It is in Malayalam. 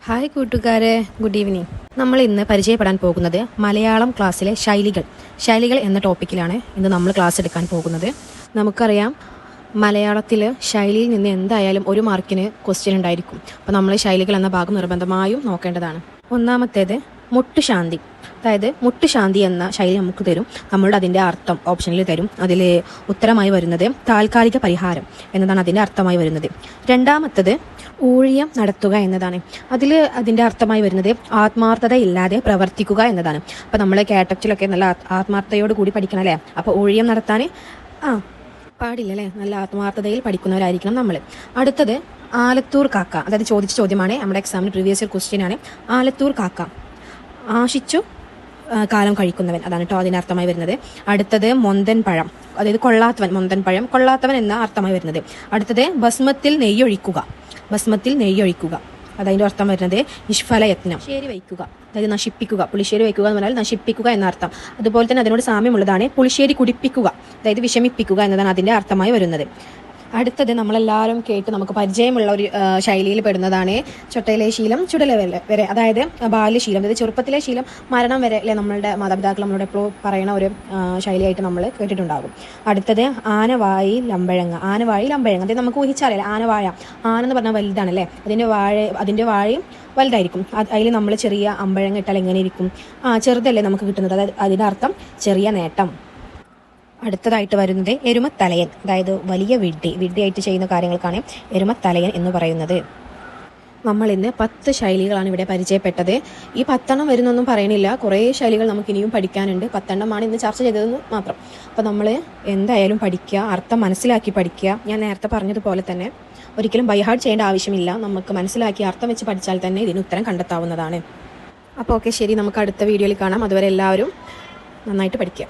ഹായ് കൂട്ടുകാരെ, ഗുഡ് ഈവനിങ്. നമ്മൾ ഇന്ന് പരിചയപ്പെടാൻ പോകുന്നത് മലയാളം ക്ലാസ്സിലെ ശൈലികൾ എന്ന ടോപ്പിക്കിലാണ് ഇന്ന് നമ്മൾ ക്ലാസ് എടുക്കാൻ പോകുന്നത്. നമുക്കറിയാം, മലയാളത്തിൽ ശൈലിയിൽ നിന്ന് എന്തായാലും 1 മാർക്കിന് ക്വസ്റ്റ്യൻ ഉണ്ടായിരിക്കും. അപ്പോൾ നമ്മൾ ശൈലികൾ എന്ന ഭാഗം നിർബന്ധമായും നോക്കേണ്ടതാണ്. ഒന്നാമത്തേത് മുട്ടുശാന്തി. അതായത് മുട്ടുശാന്തി എന്ന ശൈലി നമുക്ക് തരും. നമ്മളുടെ അതിൻ്റെ അർത്ഥം ഓപ്ഷനിൽ തരും. അതിൽ ഉത്തരമായി വരുന്നത് താൽക്കാലിക പരിഹാരം എന്നതാണ് അതിൻ്റെ അർത്ഥമായി വരുന്നത്. രണ്ടാമത്തത് ഊഴിയം നടത്തുക എന്നതാണ്. അതിൻ്റെ അർത്ഥമായി വരുന്നത് ആത്മാർത്ഥതയില്ലാതെ പ്രവർത്തിക്കുക എന്നതാണ്. അപ്പോൾ നമ്മൾ കേട്ടറ്റിലൊക്കെ നല്ല ആത്മാർത്ഥതയോട് കൂടി പഠിക്കണം അല്ലേ. അപ്പോൾ ഊഴിയം നടത്താൻ പാടില്ല അല്ലേ. നല്ല ആത്മാർത്ഥതയിൽ പഠിക്കുന്നവരായിരിക്കണം നമ്മൾ. അടുത്തത് ആലത്തൂർ കാക്ക. അതായത് ചോദിച്ച ചോദ്യമാണ്, നമ്മുടെ എക്സാമിന് പ്രീവിയസ് ഇയർ ക്വസ്റ്റ്യൻ ആണ്. ആലത്തൂർ കാക്ക ആശിച്ചു കാലം കഴിക്കുന്നവൻ, അതാണ് കേട്ടോ അതിൻ്റെ അർത്ഥമായി വരുന്നത്. അടുത്തത് മൊന്തൻ പഴം, അതായത് കൊള്ളാത്തവൻ, മൊന്തൻ പഴം കൊള്ളാത്തവൻ എന്ന അർത്ഥമായി വരുന്നത്. അടുത്തത് ഭസ്മത്തിൽ നെയ്യൊഴിക്കുക, അതതിൻ്റെ അർത്ഥം വരുന്നത് നിഷ്ഫലയത്നം. പുളിശ്ശേരി വയ്ക്കുക, അതായത് നശിപ്പിക്കുക. പുളിശ്ശേരി വയ്ക്കുക എന്ന് പറഞ്ഞാൽ നശിപ്പിക്കുക എന്ന അർത്ഥം. അതുപോലെ തന്നെ അതിനോട് സാമ്യമുള്ളതാണ് പുളിശ്ശേരി കുടിപ്പിക്കുക, അതായത് വിഷമിപ്പിക്കുക എന്നതാണ് അതിൻ്റെ അർത്ഥമായി വരുന്നത്. അടുത്തത് നമ്മളെല്ലാവരും കേട്ട് നമുക്ക് പരിചയമുള്ള ഒരു ശൈലിയിൽ പെടുന്നതാണ് ചൊട്ടയിലെ ശീലം ചുടല വരെ, അതായത് ബാല്യശീലം, അതായത് ചെറുപ്പത്തിലെ ശീലം മരണം വരെ അല്ലെ നമ്മളുടെ മാതാപിതാക്കൾ നമ്മളോട് എപ്പോഴും പറയുന്ന ഒരു ശൈലിയായിട്ട് നമ്മൾ കേട്ടിട്ടുണ്ടാകും. അടുത്തത് ആനവായി ലമ്പഴങ്ങ, അതായത് നമുക്ക് ഊഹിച്ചാലേ ആന എന്ന് പറഞ്ഞാൽ വലുതാണല്ലേ, അതിൻ്റെ വാഴയും വലുതായിരിക്കും. അതിൽ നമ്മൾ ചെറിയ അമ്പഴങ്ങ ഇട്ടാൽ എങ്ങനെ ഇരിക്കും? ചെറുതല്ലേ നമുക്ക് കിട്ടുന്നത്, അതായത് അതിൻ്റെ അർത്ഥം ചെറിയ നേട്ടം. അടുത്തതായിട്ട് വരുന്നത് എരുമത്തലയൻ, അതായത് വലിയ വിഡ്ഢിയായിട്ട് ചെയ്യുന്ന കാര്യങ്ങൾക്കാണ് എരുമത്തലയൻ എന്ന് പറയുന്നത്. നമ്മൾ ഇന്ന് 10 ശൈലികളാണ് ഇവിടെ പരിചയപ്പെട്ടത്. ഈ 10 വരുന്നൊന്നും പറയണില്ല, കുറേ ശൈലികൾ നമുക്ക് ഇനിയും പഠിക്കാനുണ്ട്. 10 ഇന്ന് ചർച്ച ചെയ്തതെന്ന് മാത്രം. അപ്പോൾ നമ്മൾ എന്തായാലും പഠിക്കുക, അർത്ഥം മനസ്സിലാക്കി പഠിക്കുക. ഞാൻ നേരത്തെ പറഞ്ഞതുപോലെ തന്നെ ഒരിക്കലും ബൈഹാർഡ് ചെയ്യേണ്ട ആവശ്യമില്ല. നമുക്ക് മനസ്സിലാക്കി അർത്ഥം വെച്ച് പഠിച്ചാൽ തന്നെ ഇതിന് ഉത്തരം കണ്ടെത്താവുന്നതാണ്. അപ്പോൾ ഓക്കെ, ശരി, നമുക്ക് അടുത്ത വീഡിയോയിൽ കാണാം. അതുവരെ എല്ലാവരും നന്നായിട്ട് പഠിക്കുക.